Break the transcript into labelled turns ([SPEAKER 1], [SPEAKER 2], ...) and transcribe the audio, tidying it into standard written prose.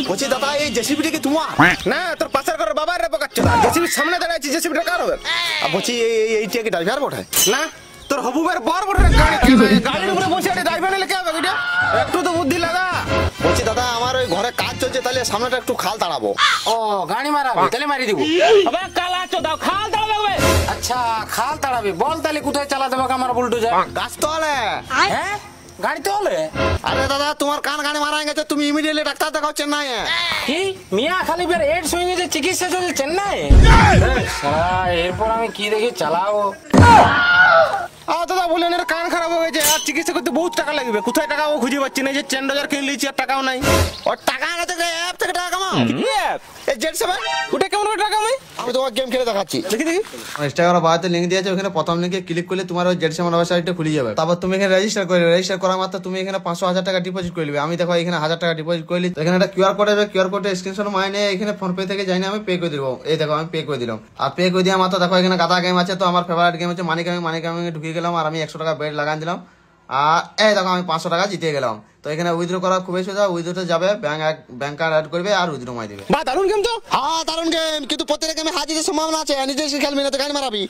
[SPEAKER 1] বলছি দাদা এই জেসিবিটা কি তোমার? না তোর পাশের ঘরের বাবার রে পকাচ্ছে না। জেসিবির সামনে দাঁড়াইছি, জেসিবিটা কার হবে? আর বলছি এইটা কি ড্রাইভার বটে? না তোর হবুবের বর বটে। গাড়ির উপরে বসে আছে, ড্রাইভার নিলে কি হবে? এটা একটু তো বুদ্ধি লাগা। বলছি দাদা আমার ওই ঘরে কাজ চলছে, তাহলে সামনেটা একটু খাল তাড়াবো।
[SPEAKER 2] ও গাড়ি মারাবে, তাহলে মারি দিব।
[SPEAKER 3] আবে কালা চোদাও খাল দাঁড়াবে।
[SPEAKER 2] আচ্ছা খাল তাড়াবে, বল তাহলে কোথায় চালা দেবো আমার বুলডোজার?
[SPEAKER 1] গাছ তো হলে
[SPEAKER 2] হ্যাঁ গাড়ি তো হলে।
[SPEAKER 1] আরে দাদা তোমার কান গাড়ি মারা গেছে, তুমি ইমিডিয়েটলি ডাক্তার দেখাও চেন্নাই।
[SPEAKER 2] কি মিয়া খালি বের এডস হয়ে গেছে, চিকিৎসা চলছে চেন্নাই? এরপর আমি কি দেখি চালাবো?
[SPEAKER 1] দাদা বললেন এর কান খারাপ হয়ে গেছে আর চিকিৎসা করতে বহুত টাকা লাগবে। কোথায় টাকা ও খুঁজে পাচ্ছি না। যে চেন্ডোজার কিনে লিয়েছি আর টাকাও নাই। ওর টাকা না থেকে অ্যাপ থেকে টাকা কামাও। এই জেট সেভেন ওটা কেমন করে টাকা কামাই? আমি তোমার গেম খেলে দেখাচ্ছি, দেখি দেখি।
[SPEAKER 4] ইনস্টাগ্রামে বাড়াতে লিঙ্ক দিয়েছে, ওখানে প্রথম লিঙ্কে ক্লিক করলে তোমার ওই জেড সেভেন ওয়েবসাইটটা খুলে যাবে। তারপর তুমি এখানে রেজিস্টার করবে, রেজিস্টার করার মাত্র তুমি এখানে 500,000 টাকা ডিপোজিট করে নেবে। আমি দেখো এখানে 1000 টাকা ডিপোজিট করলি, এখানে একটা কিউআর কোড আসবে, কিউআর কোডে স্ক্রিনশট মাইনে এখানে ফোন পে থেকে যাই না আমি পে করে দিব। এই দেখো আমি পে করে দিলাম। আর পে করে দেওয়া মাত্র দেখো এখানে গাদা গেম আছে। তো আমার ফেভারিট গেম হচ্ছে মানি গেমিং। মানি গেমিংয়ে ঢুকে গেলাম আর আমি 100 টাকা বেড লাগান দিলাম। আর এই দেখো আমি 500 টাকা জিতে গেলাম। তো এখানে উইথড্র করা খুবই সোজা। উইথড্রোতে যাবে, ব্যাংক কার্ড অ্যাড করবে আর উইথড্র মাই দিবে।
[SPEAKER 1] বা দারুণ গেম তো। হ্যাঁ দারুণ গেম, কিন্তু প্রত্যেক গেমে হাজির সম্ভাবনা আছে। নিজে খেলবি না তো গাড়ি মারাবি।